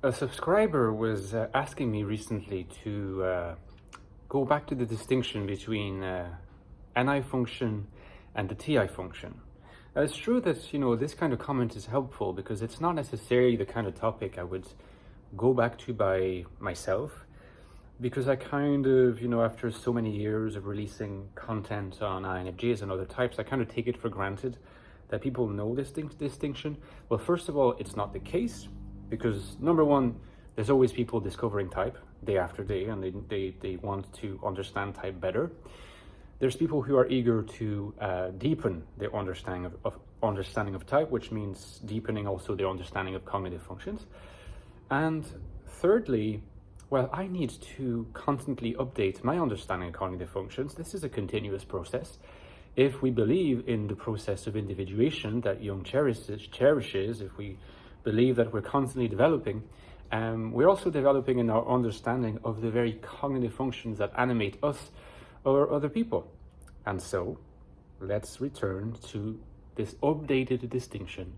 A subscriber was asking me recently to go back to the distinction between NI function and the TI function. Now, it's true that, this kind of comment is helpful because it's not necessarily the kind of topic I would go back to by myself, because I kind of, after so many years of releasing content on INFJs and other types, I kind of take it for granted that people know this distinction. Well, first of all, it's not the case, because number one, there's always people discovering type day after day, and they want to understand type better. There's people who are eager to deepen their understanding of type, which means deepening also their understanding of cognitive functions. And thirdly, well, I need to constantly update my understanding of cognitive functions. This is a continuous process. If we believe in the process of individuation that Jung cherishes, if we believe that we're constantly developing, we're also developing in our understanding of the very cognitive functions that animate us or other people. And so, let's return to this updated distinction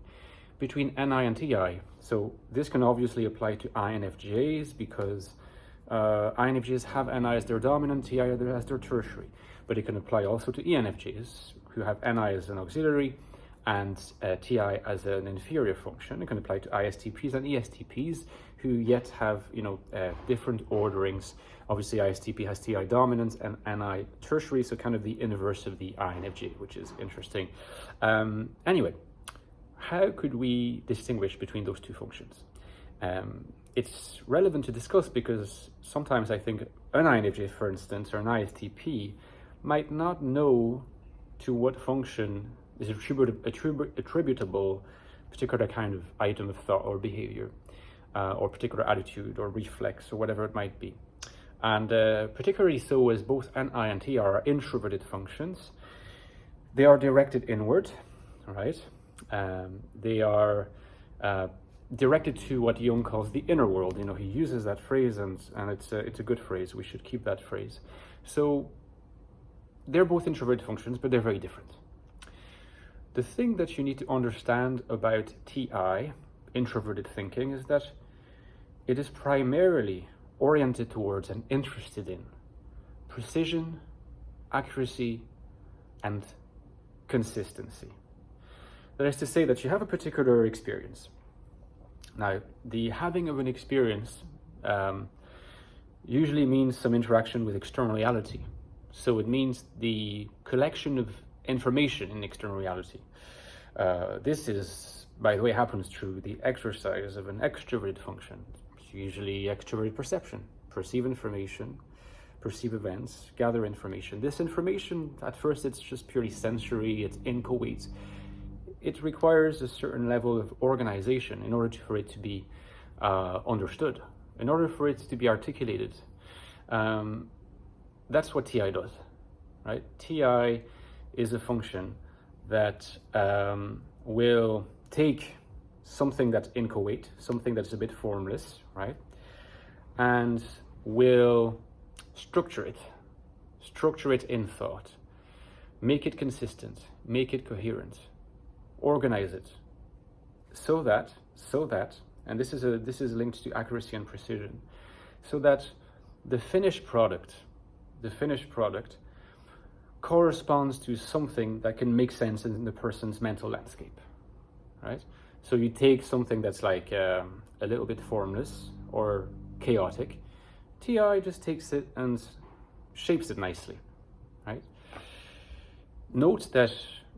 between NI and TI. So this can obviously apply to INFJs because INFJs have NI as their dominant, TI as their tertiary. But it can apply also to ENFJs who have NI as an auxiliary and TI as an inferior function. It can apply to ISTPs and ESTPs who yet have different orderings. Obviously ISTP has TI dominant and NI tertiary, so kind of the inverse of the INFJ, which is interesting. Anyway, how could we distinguish between those two functions? It's relevant to discuss because sometimes I think an INFJ, for instance, or an ISTP might not know to what function is attributable particular kind of item of thought or behavior, or particular attitude or reflex or whatever it might be. And particularly so as both NI and TI are introverted functions. They are directed inward, right? They are directed to what Jung calls the inner world. He uses that phrase, and it's a good phrase. We should keep that phrase. So they're both introverted functions, but they're very different. The thing that you need to understand about TI, introverted thinking, is that it is primarily oriented towards and interested in precision, accuracy, and consistency. That is to say that you have a particular experience. Now, the having of an experience usually means some interaction with external reality. So it means the collection of information in external reality. This is, by the way, happens through the exercise of an extroverted function. It's usually extroverted perception, perceive information, perceive events, gather information. This information, at first, it's just purely sensory, it's inchoate. It requires a certain level of organization in order for it to be understood, in order for it to be articulated. That's what TI does, right? TI is a function that will take something that's inchoate, something that's a bit formless, right? And will structure it in thought, make it consistent, make it coherent, organize it so that, and this is linked to accuracy and precision, so that the finished product corresponds to something that can make sense in the person's mental landscape, right? So you take something that's like a little bit formless or chaotic, TI just takes it and shapes it nicely, right? Note that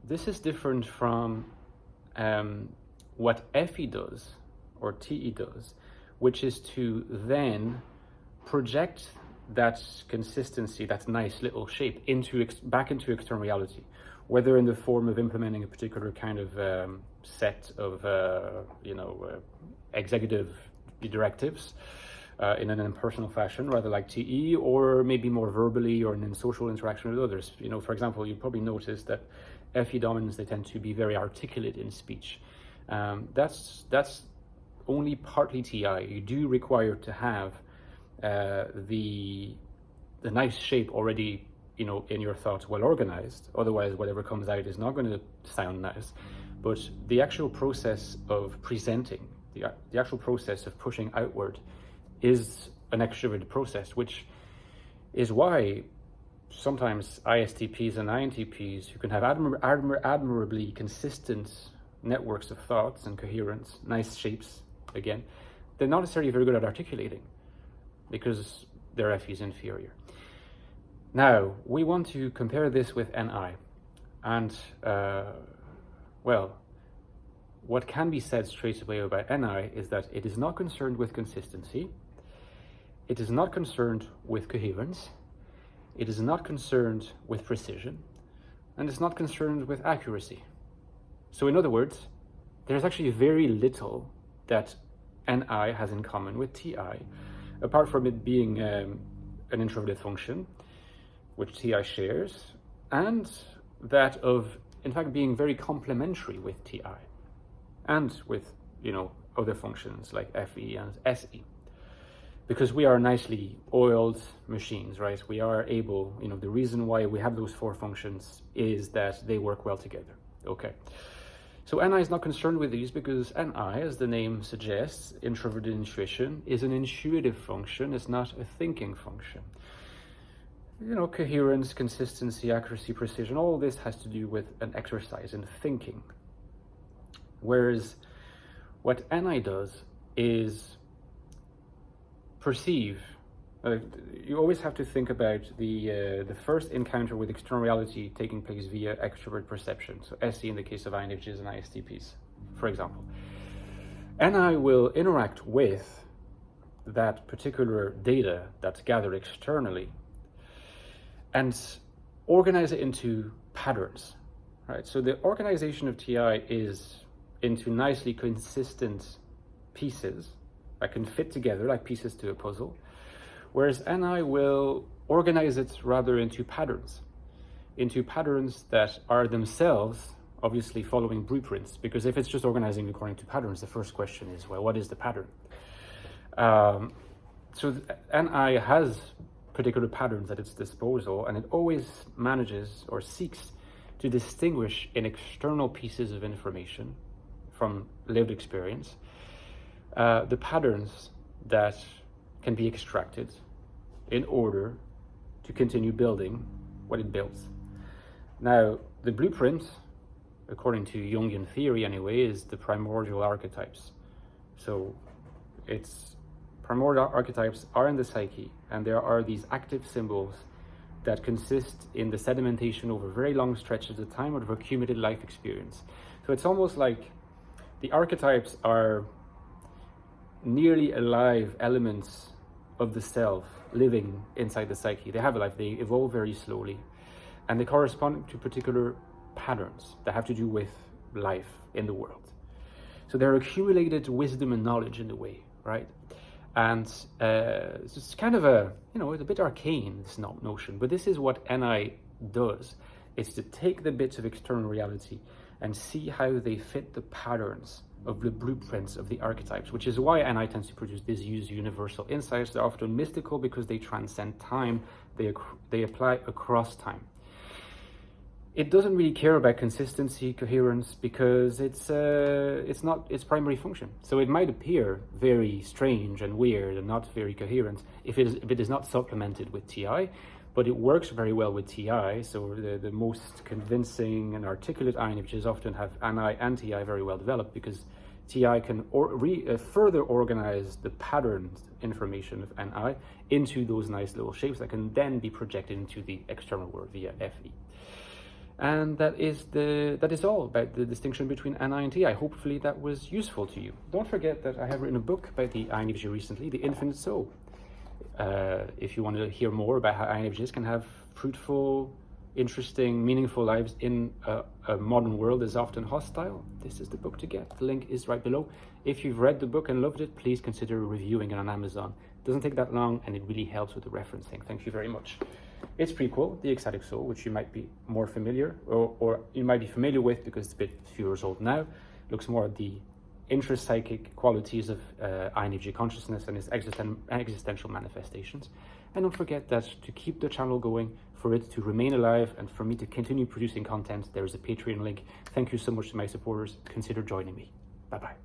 this is different from what FE does or TE does, which is to then project that consistency, that nice little shape, back into external reality, whether in the form of implementing a particular kind of set of executive directives in an impersonal fashion, rather like TE, or maybe more verbally or in social interaction with others. For example, you probably noticed that FE dominants, they tend to be very articulate in speech. That's only partly TI. You do require to have the nice shape already, in your thoughts, well organized. Otherwise, whatever comes out is not going to sound nice. But the actual process of presenting the actual process of pushing outward is an extroverted process, which is why sometimes ISTPs and INTPs, who can have admirably consistent networks of thoughts and coherence, nice shapes, again, they're not necessarily very good at articulating because their FE is inferior. Now, we want to compare this with NI. And, well, what can be said straight away about NI is that it is not concerned with consistency, it is not concerned with coherence, it is not concerned with precision, and it's not concerned with accuracy. So in other words, there's actually very little that NI has in common with TI, apart from it being an introverted function, which TI shares, and that of, in fact, being very complementary with TI, and with, other functions like FE and SE. Because we are nicely oiled machines, right? We are able, the reason why we have those four functions is that they work well together, okay? So NI is not concerned with these because NI, as the name suggests, introverted intuition, is an intuitive function, it's not a thinking function. Coherence, consistency, accuracy, precision, all this has to do with an exercise in thinking. Whereas what NI does is perceive. You always have to think about the first encounter with external reality taking place via extrovert perception. So SE in the case of INFJs and ISTPs, for example. NI will interact with that particular data that's gathered externally and organize it into patterns, right? So the organization of TI is into nicely consistent pieces that can fit together like pieces to a puzzle, whereas NI will organize it rather into patterns that are themselves obviously following blueprints, because if it's just organizing according to patterns, the first question is, well, what is the pattern? So NI has particular patterns at its disposal, and it always manages or seeks to distinguish in external pieces of information from lived experience the patterns that can be extracted in order to continue building what it builds. Now, the blueprint, according to Jungian theory anyway, is the primordial archetypes. So its primordial archetypes are in the psyche, and there are these active symbols that consist in the sedimentation over very long stretches of time of accumulated life experience. So it's almost like the archetypes are nearly alive elements of the self living inside the psyche. They have a life, they evolve very slowly, and they correspond to particular patterns that have to do with life in the world. So they're accumulated wisdom and knowledge in a way, right? And it's kind of it's a bit arcane, this notion, but this is what NI does. It's to take the bits of external reality and see how they fit the patterns of the blueprints of the archetypes, which is why NI tends to produce these universal insights. They're often mystical because they transcend time, they apply across time. It doesn't really care about consistency, coherence, because it's not its primary function. So it might appear very strange and weird and not very coherent if it is not supplemented with TI, but it works very well with TI. So the most convincing and articulate INFJs often have NI and TI very well developed, because TI can further organize the patterned information of NI into those nice little shapes that can then be projected into the external world via FE. And that is all about the distinction between NI and TI. Hopefully that was useful to you. Don't forget that I have written a book about the INFJ recently, The Infinite Soul. If you want to hear more about how INFJs can have fruitful, interesting, meaningful lives in a modern world is often hostile, this is the book to get. The link is right below. If you've read the book and loved it, please consider reviewing it on Amazon. It doesn't take that long, and it really helps with the referencing. Thank you very much. Its prequel, The Ecstatic Soul, which you might be more familiar, or you might be familiar with because it's a bit few years old now, looks more at the intrapsychic qualities of INFJ consciousness and its existential manifestations. And don't forget that to keep the channel going, for it to remain alive, and for me to continue producing content, there is a Patreon link. Thank you so much to my supporters. Consider joining me. Bye-bye.